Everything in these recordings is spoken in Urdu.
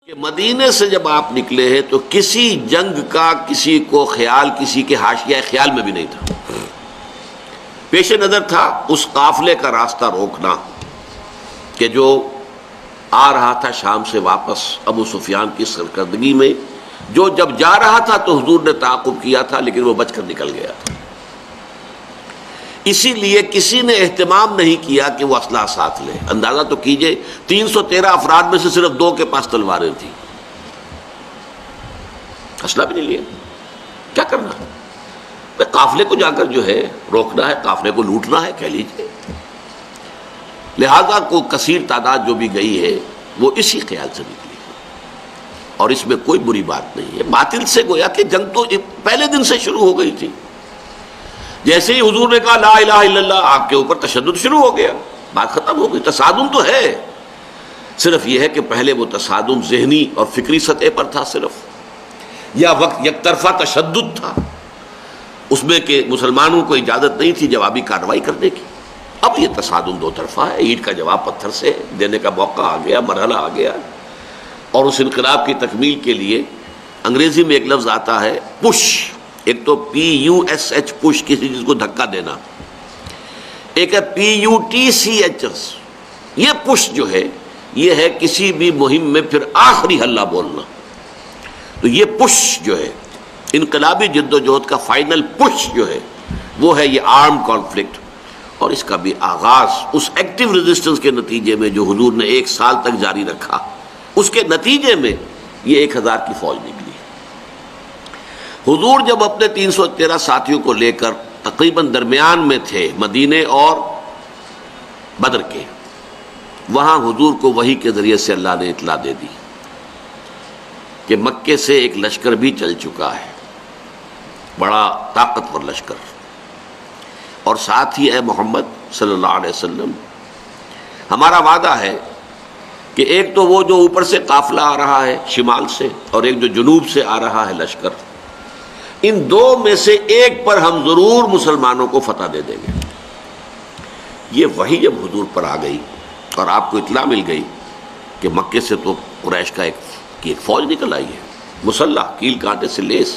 کہ مدینے سے جب آپ نکلے ہیں تو کسی جنگ کا کسی کو خیال کسی کے حاشیہ خیال میں بھی نہیں تھا. پیش نظر تھا اس قافلے کا راستہ روکنا کہ جو آ رہا تھا شام سے واپس ابو سفیان کی سرکردگی میں، جو جب جا رہا تھا تو حضور نے تعاقب کیا تھا لیکن وہ بچ کر نکل گیا تھا. اسی لیے کسی نے اہتمام نہیں کیا کہ وہ اسلحہ ساتھ لے. اندازہ تو کیجئے 313 افراد میں سے صرف 2 کے پاس تلواریں تھیں، اسلحہ بھی نہیں لیا. کیا کرنا؟ قافلے کو جا کر جو ہے روکنا ہے، قافلے کو لوٹنا ہے کہہ لیجیے. لہذا کو کثیر تعداد جو بھی گئی ہے وہ اسی خیال سے نکلی اور اس میں کوئی بری بات نہیں ہے. باطل سے گویا کہ جنگ تو پہلے دن سے شروع ہو گئی تھی. جیسے ہی حضور نے کہا لا الہ الا اللہ، آپ کے اوپر تشدد شروع ہو گیا، بات ختم ہو گئی. تصادم تو ہے، صرف یہ ہے کہ پہلے وہ تصادم ذہنی اور فکری سطح پر تھا صرف، یا وقت یک طرفہ تشدد تھا اس میں کہ مسلمانوں کو اجازت نہیں تھی جوابی کارروائی کرنے کی. اب یہ تصادم 2 طرفہ ہے، اینٹ کا جواب پتھر سے دینے کا موقع آ گیا، مرحلہ آ گیا. اور اس انقلاب کی تکمیل کے لیے انگریزی میں ایک لفظ آتا ہے پش. ایک تو PUSH پش، کسی چیز کو دھکا دینا، ایک ہے PUTCH. یہ پش جو ہے یہ ہے کسی بھی مہم میں پھر آخری حلہ بولنا. تو یہ پش جو ہے انقلابی جد و جہد کا فائنل پش جو ہے وہ ہے یہ آرم کانفلکٹ. اور اس کا بھی آغاز اس ایکٹیو ریزسٹنس کے نتیجے میں جو حضور نے 1 سال تک جاری رکھا، اس کے نتیجے میں یہ 1000 کی فوج نکلی. حضور جب اپنے 313 ساتھیوں کو لے کر تقریباً درمیان میں تھے مدینے اور بدر کے، وہاں حضور کو وحی کے ذریعے سے اللہ نے اطلاع دے دی کہ مکے سے ایک لشکر بھی چل چکا ہے، بڑا طاقتور لشکر. اور ساتھ ہی اے محمد صلی اللہ علیہ وسلم، ہمارا وعدہ ہے کہ ایک تو وہ جو اوپر سے قافلہ آ رہا ہے شمال سے، اور ایک جو جنوب سے آ رہا ہے لشکر، ان 2 میں سے ایک پر ہم ضرور مسلمانوں کو فتح دے دیں گے. یہ وحی جب حضور پر آ گئی اور آپ کو اطلاع مل گئی کہ مکے سے تو قریش کا ایک فوج نکل آئی ہے، مسلح، کیل کانٹے سے لیس،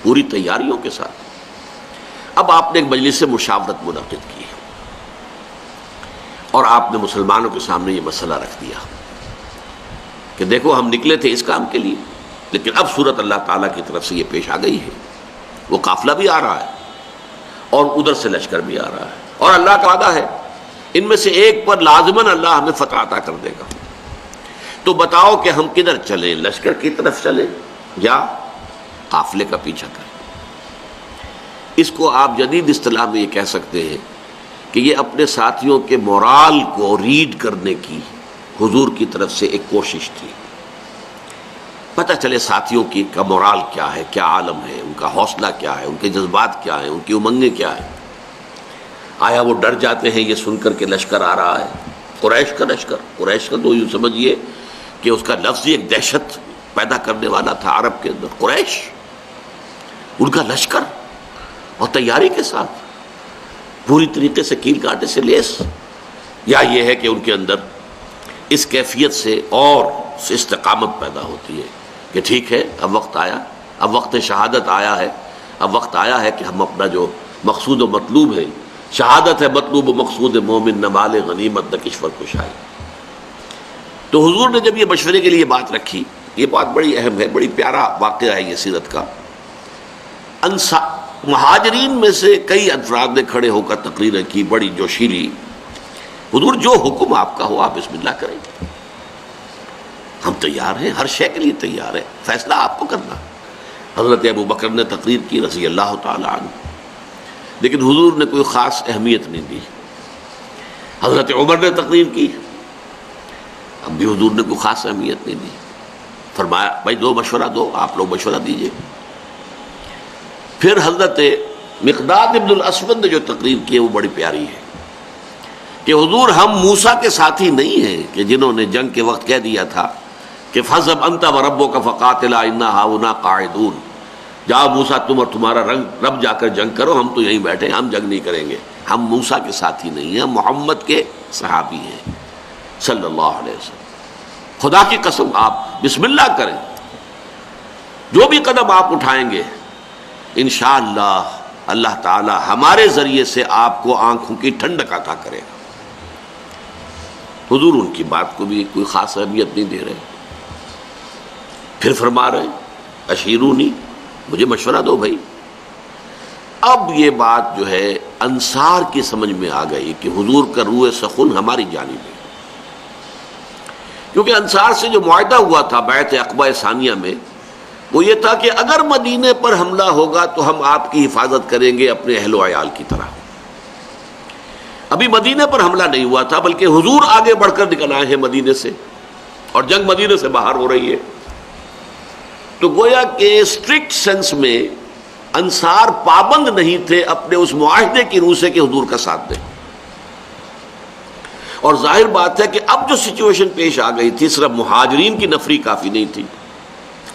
پوری تیاریوں کے ساتھ. اب آپ نے ایک مجلس سے مشاورت منعقد کی اور آپ نے مسلمانوں کے سامنے یہ مسئلہ رکھ دیا کہ دیکھو ہم نکلے تھے اس کام کے لیے، لیکن اب صورت اللہ تعالیٰ کی طرف سے یہ پیش آ گئی ہے. وہ قافلہ بھی آ رہا ہے اور ادھر سے لشکر بھی آ رہا ہے، اور اللہ کا وعدہ ہے ان میں سے ایک پر لازماً اللہ ہمیں فتح عطا کر دے گا. تو بتاؤ کہ ہم کدھر چلیں، لشکر کی طرف چلیں یا قافلے کا پیچھا کریں؟ اس کو آپ جدید اصطلاح میں یہ کہہ سکتے ہیں کہ یہ اپنے ساتھیوں کے مورال کو ریڈ کرنے کی حضور کی طرف سے ایک کوشش تھی. پتہ چلے ساتھیوں کا مورال کیا ہے، کیا عالم ہے، ان کا حوصلہ کیا ہے، ان کے جذبات کیا ہیں، ان کی امنگیں کیا ہیں. آیا وہ ڈر جاتے ہیں یہ سن کر کے لشکر آ رہا ہے، قریش کا لشکر؟ قریش کا تو یوں سمجھیے کہ اس کا لفظ ہی ایک دہشت پیدا کرنے والا تھا عرب کے اندر. قریش، ان کا لشکر اور تیاری کے ساتھ پوری طریقے سے کیل کانٹے سے لیس، یا یہ ہے کہ ان کے اندر اس کیفیت سے اور استقامت پیدا ہوتی ہے کہ ٹھیک ہے اب وقت آیا، اب وقت شہادت آیا ہے، اب وقت آیا ہے کہ ہم اپنا جو مقصود و مطلوب ہے، شہادت ہے مطلوب و مقصود مومن، نہ مال غنیمت نہ کشور کشائی. تو حضور نے جب یہ مشورے کے لیے بات رکھی، یہ بات بڑی اہم ہے، بڑی پیارا واقعہ ہے یہ سیرت کا. مہاجرین میں سے کئی افراد نے کھڑے ہو کر تقریریں کی بڑی جوشیلی. حضور جو حکم آپ کا ہو آپ بسم اللہ کریں، ہم تیار ہیں، ہر شے کے لیے تیار ہیں، فیصلہ آپ کو کرنا. حضرت ابو بکر نے تقریر کی رضی اللہ تعالی عنہ، لیکن حضور نے کوئی خاص اہمیت نہیں دی. حضرت عمر نے تقریر کی، اب بھی حضور نے کوئی خاص اہمیت نہیں دی. فرمایا بھائی دو مشورہ دو، آپ لوگ مشورہ دیجئے. پھر حضرت مقداد ابن الاسود نے جو تقریر کی ہے وہ بڑی پیاری ہے کہ حضور ہم موسیٰ کے ساتھی نہیں ہیں کہ جنہوں نے جنگ کے وقت کہہ دیا تھا کہ فَاذْهَبْ أَنْتَ وَرَبُّكَ فَقَاتِلَا إِنَّا هَاهُنَا قَاعِدُونَ. جاؤ موسیٰ تم اور تمہارا رب جا کر جنگ کرو، ہم تو یہیں بیٹھے، ہم جنگ نہیں کریں گے. ہم موسیٰ کے ساتھی نہیں ہیں، ہم محمد کے صحابی ہیں صلی اللہ علیہ وسلم. خدا کی قسم آپ بسم اللہ کریں، جو بھی قدم آپ اٹھائیں گے انشاءاللہ اللہ تعالی ہمارے ذریعے سے آپ کو آنکھوں کی ٹھنڈک عطا کرے گا۔ حضور ان کی بات کو بھی کوئی خاص اہمیت نہیں دے رہے، پھر فرما رہے ہیں اشیرونی، مجھے مشورہ دو بھائی۔ اب یہ بات جو ہے انصار کی سمجھ میں آ گئی کہ حضور کا روح سخن ہماری جانب ہے، کیونکہ انصار سے جو معاہدہ ہوا تھا بیعت عقبہ ثانیہ میں وہ یہ تھا کہ اگر مدینے پر حملہ ہوگا تو ہم آپ کی حفاظت کریں گے اپنے اہل و عیال کی طرح۔ ابھی مدینے پر حملہ نہیں ہوا تھا، بلکہ حضور آگے بڑھ کر نکل آئے ہیں مدینے سے، اور جنگ مدینے سے باہر ہو رہی ہے۔ تو گویا کہ اسٹرکٹ سینس میں انصار پابند نہیں تھے اپنے اس معاہدے کی روح سے کہ حضور کا ساتھ دیں، اور ظاہر بات ہے کہ اب جو سچویشن پیش آ گئی تھی صرف مہاجرین کی نفری کافی نہیں تھی،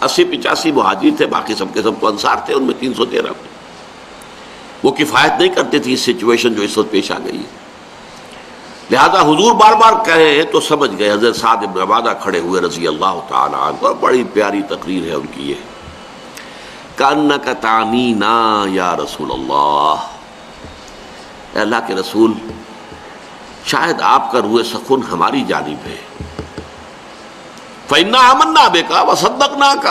80-85 مہاجرین تھے، باقی سب کے سب تو انصار تھے، ان میں 313 وہ کفایت نہیں کرتے تھی اس سچویشن جو اس وقت پیش آ گئی ہے۔ لہذا حضور بار بار کہے تو سمجھ گئے۔ حضرت سعد بن عبادہ کھڑے ہوئے رضی اللہ تعالی عنہ، بڑی پیاری تقریر ہے ان کی یہ، کأنک تعنینا یا رسول اللہ، اے اللہ کے رسول شاید آپ کا روح سخن ہماری جانب ہے، فإنا آمنا بک وصدقناک،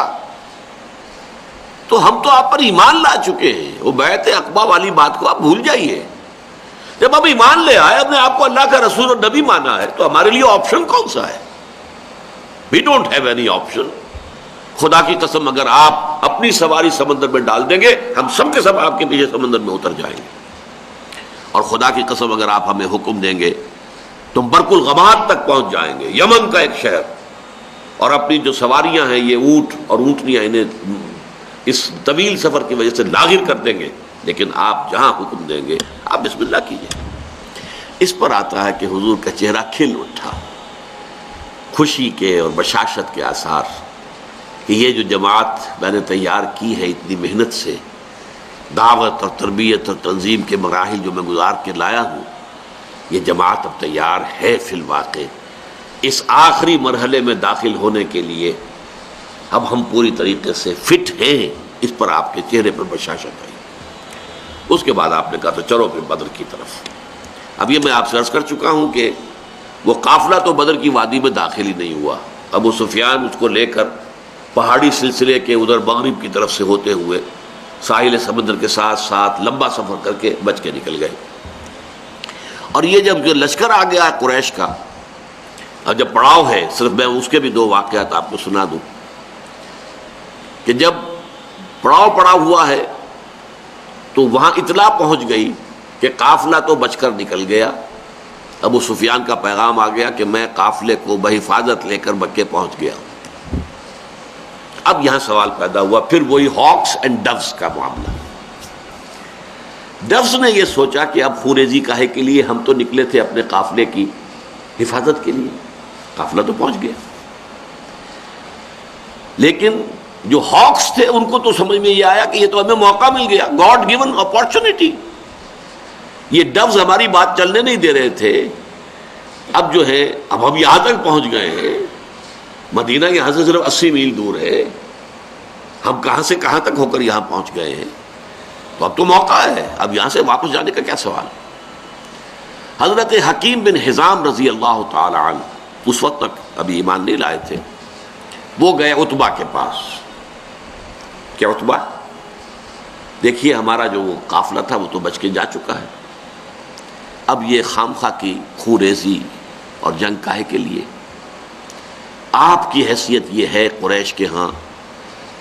تو ہم تو آپ پر ایمان لا چکے ہیں، وہ بیعت عقبہ والی بات کو آپ بھول جائیے۔ جب ہم ایمان لے آئے، اپنے آپ کو اللہ کا رسول اور نبی مانا ہے، تو ہمارے لیے آپشن کون سا ہے؟ We don't have any option. خدا کی قسم اگر آپ اپنی سواری سمندر میں ڈال دیں گے، ہم سب کے سب آپ کے پیچھے سمندر میں اتر جائیں گے، اور خدا کی قسم اگر آپ ہمیں حکم دیں گے تو ہم برق الغماد تک پہنچ جائیں گے، یمن کا ایک شہر، اور اپنی جو سواریاں ہیں یہ اونٹ اور اونٹنیاں انہیں اس طویل سفر کی وجہ سے لاغر کر دیں گے، لیکن آپ جہاں حکم دیں گے آپ بسم اللہ کیجیے۔ اس پر آتا ہے کہ حضور کا چہرہ کھل اٹھا، خوشی کے اور بشاشت کے آثار، کہ یہ جو جماعت میں نے تیار کی ہے اتنی محنت سے، دعوت اور تربیت اور تنظیم کے مراحل جو میں گزار کے لایا ہوں، یہ جماعت اب تیار ہے فی الواقع اس آخری مرحلے میں داخل ہونے کے لیے، اب ہم پوری طریقے سے فٹ ہیں۔ اس پر آپ کے چہرے پر بشاشت آئی۔ اس کے بعد آپ نے کہا تو چلو پھر بدر کی طرف۔ اب یہ میں آپ سے عرض کر چکا ہوں کہ وہ قافلہ تو بدر کی وادی میں داخل ہی نہیں ہوا، ابو سفیان اس کو لے کر پہاڑی سلسلے کے ادھر مغرب کی طرف سے ہوتے ہوئے ساحل سمندر کے ساتھ ساتھ لمبا سفر کر کے بچ کے نکل گئے۔ اور یہ جب جو لشکر آ گیا قریش کا، اور جب پڑاؤ ہے، صرف میں اس کے بھی 2 واقعات آپ کو سنا دوں کہ جب پڑاؤ پڑا ہوا ہے تو وہاں اطلاع پہنچ گئی کہ قافلہ تو بچ کر نکل گیا، ابو سفیان کا پیغام آ گیا کہ میں قافلے کو بحفاظت لے کر مکے پہنچ گیا۔ اب یہاں سوال پیدا ہوا پھر وہی ہاکس اینڈ ڈوز کا معاملہ۔ ڈوز نے یہ سوچا کہ اب خوریزی کاہے کے لیے، ہم تو نکلے تھے اپنے قافلے کی حفاظت کے لیے، قافلہ تو پہنچ گیا۔ لیکن جو ہاکس تھے ان کو تو سمجھ میں یہ آیا کہ یہ تو ہمیں موقع مل گیا، گاڈ گیون اپارچونٹی، یہ ڈوز ہماری بات چلنے نہیں دے رہے تھے، اب جو ہے اب ہم یہاں تک پہنچ گئے ہیں، مدینہ یہاں سے صرف 80 میل دور ہے، ہم کہاں سے کہاں تک ہو کر یہاں پہنچ گئے ہیں، تو اب تو موقع ہے، اب یہاں سے واپس جانے کا کیا سوال۔ حضرت حکیم بن حزام رضی اللہ تعالی عنہ اس وقت تک ابھی ایمان نہیں لائے تھے، وہ گئے عتبہ کے پاس کہ عتبہ دیکھیے ہمارا جو وہ قافلہ تھا وہ تو بچ کے جا چکا ہے، اب یہ خامخواہ کی خوریزی اور جنگ کاہے کے لیے؟ آپ کی حیثیت یہ ہے قریش کے ہاں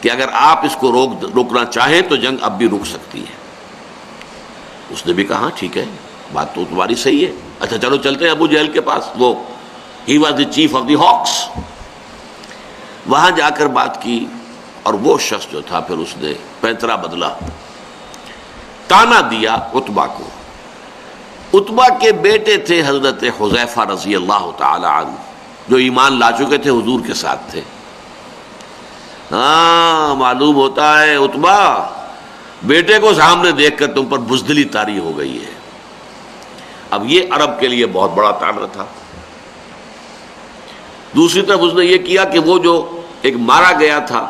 کہ اگر آپ اس کو روکنا چاہیں تو جنگ اب بھی رک سکتی ہے۔ اس نے بھی کہا ٹھیک ہے، بات تو تمہاری صحیح ہے، اچھا چلو چلتے ہیں ابو جہل کے پاس، وہ he was the chief of the ہاکس۔ وہاں جا کر بات کی اور وہ شخص جو تھا پھر اس نے پینترا بدلا، تانا دیا عتبہ کو۔ عتبہ کے بیٹے تھے حضرت حذیفہ رضی اللہ تعالی عنہ، جو ایمان لا چکے تھے، حضور کے ساتھ تھے۔ ہاں معلوم ہوتا ہے عتبہ بیٹے کو سامنے دیکھ کر تم پر بزدلی طاری ہو گئی ہے۔ اب یہ عرب کے لیے بہت بڑا طعنہ تھا۔ دوسری طرف اس نے یہ کیا کہ وہ جو ایک مارا گیا تھا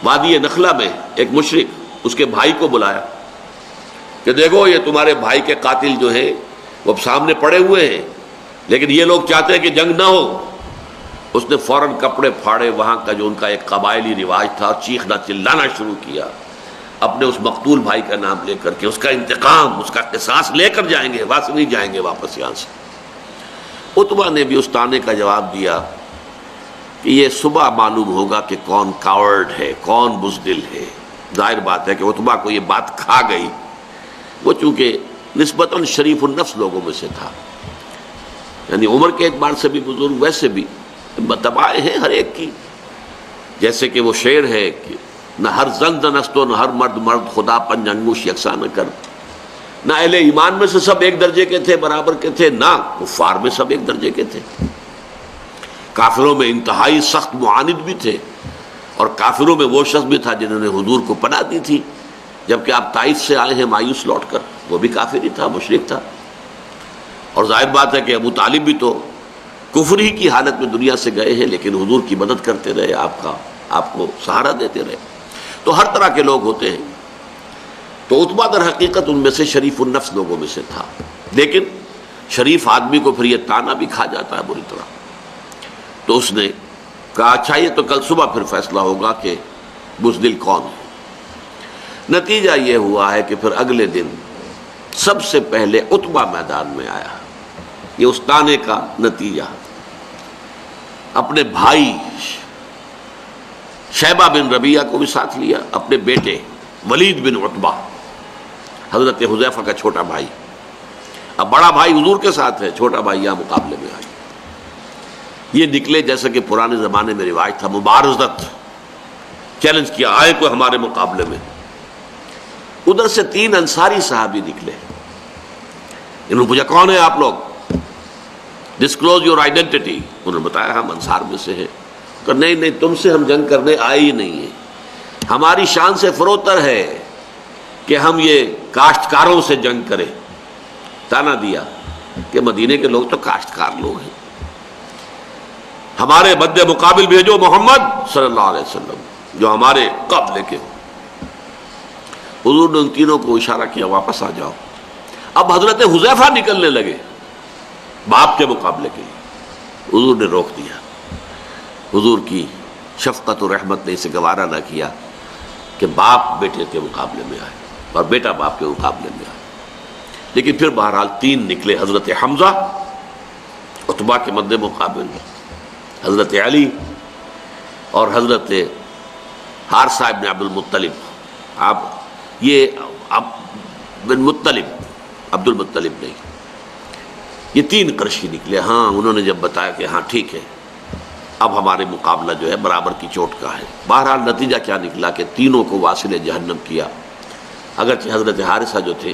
وادی نخلا میں ایک مشرک، اس کے بھائی کو بلایا کہ دیکھو یہ تمہارے بھائی کے قاتل جو ہیں وہ اب سامنے پڑے ہوئے ہیں، لیکن یہ لوگ چاہتے ہیں کہ جنگ نہ ہو۔ اس نے فوراً کپڑے پھاڑے، وہاں کا جو ان کا ایک قبائلی رواج تھا، چیخنا چلانا شروع کیا، اپنے اس مقتول بھائی کا نام لے کر کے اس کا انتقام، اس کا قصاص لے کر جائیں گے، وہاں سے نہیں جائیں گے واپس یہاں سے۔ عتبہ نے بھی اس طعنے کا جواب دیا کہ یہ صبح معلوم ہوگا کہ کون کاورڈ ہے، کون بزدل ہے۔ ظاہر بات ہے کہ عتبہ کو یہ بات کھا گئی، وہ چونکہ نسبتاً شریف النفس لوگوں میں سے تھا، یعنی عمر کے اعتبار سے بھی بزرگ، ویسے بھی تباہیں ہیں ہر ایک کی، جیسے کہ وہ شعر ہے کہ نہ ہر زن زنست و نہ ہر مرد مرد، خدا پنج انگوش یکساں نہ کر۔ نہ اہل ایمان میں سے سب ایک درجے کے تھے، برابر کے تھے، نہ کفار میں سب ایک درجے کے تھے۔ کافروں میں انتہائی سخت معاند بھی تھے، اور کافروں میں وہ شخص بھی تھا جنہوں نے حضور کو پناہ دی تھی، جبکہ آپ طائف سے آئے ہیں مایوس لوٹ کر، وہ بھی کافر ہی تھا، مشرک تھا۔ اور ظاہر بات ہے کہ ابو طالب بھی تو کفر ہی کی حالت میں دنیا سے گئے ہیں، لیکن حضور کی مدد کرتے رہے، آپ کو سہارا دیتے رہے۔ تو ہر طرح کے لوگ ہوتے ہیں، تو عتبہ در حقیقت ان میں سے شریف النفس لوگوں میں سے تھا، لیکن شریف آدمی کو پھر یہ تانا بھی کھا جاتا ہے بری طرح۔ تو اس نے کہا اچھا یہ تو کل صبح پھر فیصلہ ہوگا کہ بزدل کون ہے۔ نتیجہ یہ ہوا ہے کہ پھر اگلے دن سب سے پہلے عتبہ میدان میں آیا۔ یہ اس تانے کا نتیجہ، اپنے بھائی شیبہ بن ربیعہ کو بھی ساتھ لیا، اپنے بیٹے ولید بن عتبہ، حضرت حذیفہ کا چھوٹا بھائی۔ اب بڑا بھائی حضور کے ساتھ ہے، چھوٹا بھائی یہاں مقابلے میں آیا۔ یہ نکلے جیسے کہ پرانے زمانے میں رواج تھا، مبارزت، چیلنج کیا، آئے کوئی ہمارے مقابلے میں۔ ادھر سے 3 انصاری صحابی نکلے، انہوں نے پوچھا کون ہے آپ لوگ، ڈسکلوز یور آئیڈینٹی۔ انہوں نے بتایا ہم انصار میں سے ہیں۔ کہ نہیں نہیں، تم سے ہم جنگ کرنے آئے ہی نہیں ہیں، ہماری شان سے فروتر ہے کہ ہم یہ کاشتکاروں سے جنگ کریں۔ تانا دیا کہ مدینے کے لوگ تو کاشتکار لوگ ہیں، ہمارے مد مقابل بھیجو محمد صلی اللہ علیہ وسلم جو ہمارے قابل کے ہو۔ حضور نے ان تینوں کو اشارہ کیا واپس آ جاؤ۔ اب حضرت حذیفہ نکلنے لگے باپ کے مقابلے کے لیے، حضور نے روک دیا۔ حضور کی شفقت و رحمت نے اسے گوارا نہ کیا کہ باپ بیٹے کے مقابلے میں آئے اور بیٹا باپ کے مقابلے میں آئے۔ لیکن پھر بہرحال 3 نکلے، حضرت حمزہ عتبہ کے مد مقابل، حضرت علی اور حضرت حارثہ ابن عبد المطلب۔ آپ یہ بن مطلب، عبد المطلب نہیں، یہ 3 قرشی نکلے۔ ہاں انہوں نے جب بتایا کہ ہاں ٹھیک ہے اب ہمارے مقابلہ جو ہے برابر کی چوٹ کا ہے۔ بہرحال نتیجہ کیا نکلا کہ تینوں کو واصل جہنم کیا، اگرچہ حضرت حارثہ جو تھے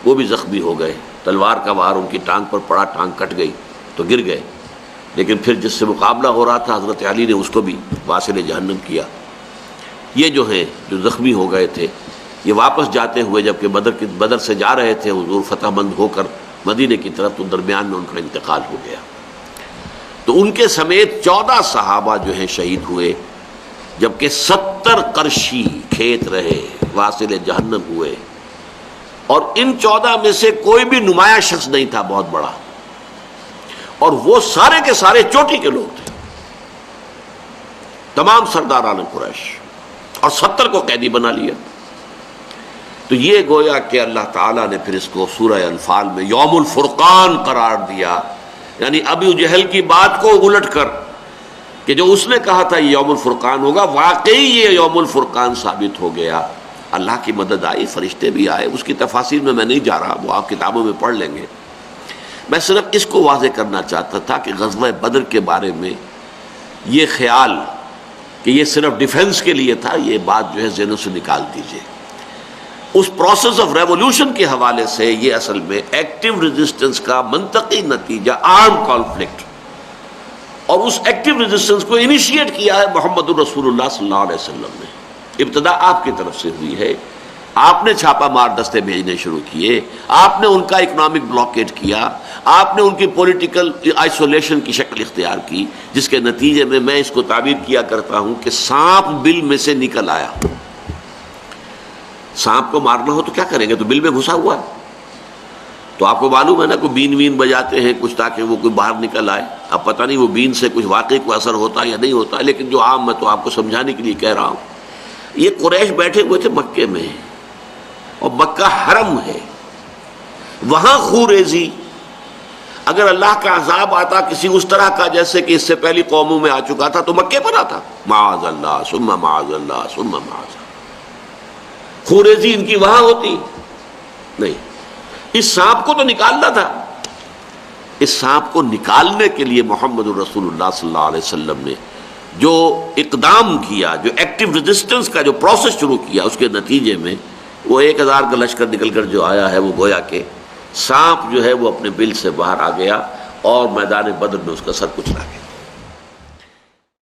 وہ بھی زخمی ہو گئے، تلوار کا وار ان کی ٹانگ پر پڑا، ٹانگ کٹ گئی تو گر گئے، لیکن پھر جس سے مقابلہ ہو رہا تھا حضرت علی نے اس کو بھی واصل جہنم کیا۔ یہ جو ہیں جو زخمی ہو گئے تھے، یہ واپس جاتے ہوئے جبکہ بدر سے جا رہے تھے حضور فتح مند ہو کر مدینے کی طرف، تو درمیان میں ان کا انتقال ہو گیا۔ تو ان کے سمیت 14 صحابہ جو ہیں شہید ہوئے، جبکہ 70 قرشی کھیت رہے، واصل جہنم ہوئے۔ اور ان 14 میں سے کوئی بھی نمایاں شخص نہیں تھا بہت بڑا، اور وہ سارے کے سارے چوٹی کے لوگ تھے، تمام سرداران قریش، اور 70 کو قیدی بنا لیا۔ تو یہ گویا کہ اللہ تعالیٰ نے پھر اس کو سورہ انفال میں یوم الفرقان قرار دیا، یعنی ابو جہل کی بات کو الٹ کر کہ جو اس نے کہا تھا یہ یوم الفرقان ہوگا، واقعی یہ یوم الفرقان ثابت ہو گیا۔ اللہ کی مدد آئی، فرشتے بھی آئے، اس کی تفاصیل میں نہیں جا رہا، وہ آپ کتابوں میں پڑھ لیں گے۔ میں صرف اس کو واضح کرنا چاہتا تھا کہ غزوہ بدر کے بارے میں یہ خیال کہ یہ صرف ڈیفنس کے لیے تھا، یہ بات جو ہے ذہنوں سے نکال دیجئے۔ اس پروسیس آف ریولوشن کے حوالے سے یہ اصل میں ایکٹیو ریزسٹنس کا منطقی نتیجہ، آرم کانفلکٹ، اور اس ایکٹیو ریزسٹنس کو انیشیٹ کیا ہے محمد الرسول اللہ صلی اللہ علیہ وسلم نے۔ ابتدا آپ کی طرف سے ہوئی ہے، آپ نے چھاپا مار دستے بھیجنے شروع کیے، آپ نے ان کا اکنامک بلاکیٹ کیا، آپ نے ان کی پولیٹیکل آئسولیشن کی شکل اختیار کی، جس کے نتیجے میں میں اس کو تعبیر کیا کرتا ہوں کہ سانپ بل میں سے نکل آیا۔ سانپ کو مارنا ہو تو کیا کریں گے؟ تو بل میں گھسا ہوا ہے، تو آپ کو معلوم ہے نا، کوئی بین وین بجاتے ہیں کچھ تاکہ وہ کوئی باہر نکل آئے۔ اب پتہ نہیں وہ بین سے کچھ واقعی کوئی اثر ہوتا ہے یا نہیں ہوتا ہے، لیکن جو عام میں تو آپ کو سمجھانے کے لیے کہہ رہا ہوں۔ یہ قریش بیٹھے ہوئے تھے مکے میں، اور مکہ حرم ہے، وہاں خوریزی، اگر اللہ کا عذاب آتا کسی اس طرح کا جیسے کہ اس سے پہلی قوموں میں آ چکا تھا تو مکے پر آتا، معاذ اللہ ثم معاذ اللہ ثم معاذ اللہ۔ خوریزی ان کی وہاں ہوتی نہیں۔ اس سانپ کو تو نکالنا تھا، اس سانپ کو نکالنے کے لیے محمد رسول اللہ صلی اللہ علیہ وسلم نے جو اقدام کیا، جو ایکٹیو ریزسٹنس کا جو پروسیس شروع کیا، اس کے نتیجے میں وہ 1000 کا لشکر نکل کر جو آیا ہے، وہ گویا کہ سانپ جو ہے وہ اپنے بل سے باہر آ گیا اور میدان بدر میں اس کا سر کچلا گیا۔